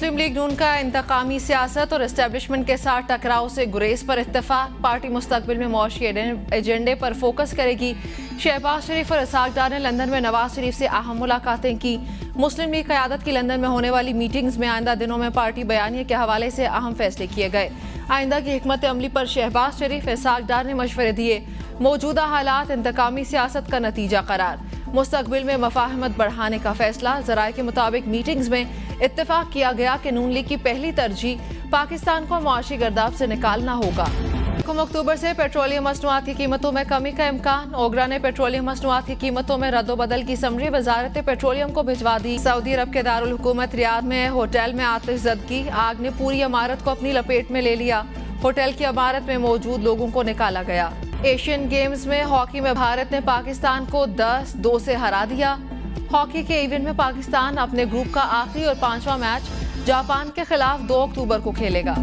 मुस्लिम league नून का इंतकामी सियासत और एस्टेब्लिशमेंट के साथ टकराव से गुरेज पर इत्तेफाक। पार्टी मुस्तकबिल में मुआशी एजेंडे पर फोकस करेगी। शहबाज शरीफ और इसाक डार ने लंदन में नवाज शरीफ से अहम मुलाकातें की। मुस्लिम लीग क़यादत की लंदन में होने वाली मीटिंग्स में आइंदा दिनों में पार्टी बयानिए के हवाले से अहम फैसले किए गए। आइंदा की हिकमत अमली पर शहबाज शरीफ इसाक डार ने मशवरे दिए। मौजूदा हालात इंतकामी सियासत का नतीजा करार। मुस्तकबिल में मफाहमत बढ़ाने का फैसला। ज़राए के मुताबिक मीटिंग्स में इत्तेफाक किया गया कि नून लीग की पहली तरजीह पाकिस्तान को मुआशी गर्दाब से निकालना होगा। अक्टूबर से पेट्रोलियम मसनूआत की कीमतों में कमी का इम्कान। ओगरा ने पेट्रोलियम मसनूआत की कीमतों में रद्दोबदल की समरी वजारत पेट्रोलियम को भिजवा दी। सऊदी अरब के दारुल हुकूमत रियाद में होटल में आतिशज़दगी। आग ने पूरी इमारत को अपनी लपेट में ले लिया। होटल की इमारत में मौजूद लोगों को निकाला गया। एशियन गेम्स में हॉकी में भारत ने पाकिस्तान को 10-2 से हरा दिया। हॉकी के इवेंट में पाकिस्तान अपने ग्रुप का आखिरी और 5वां मैच जापान के खिलाफ 2 अक्टूबर को खेलेगा।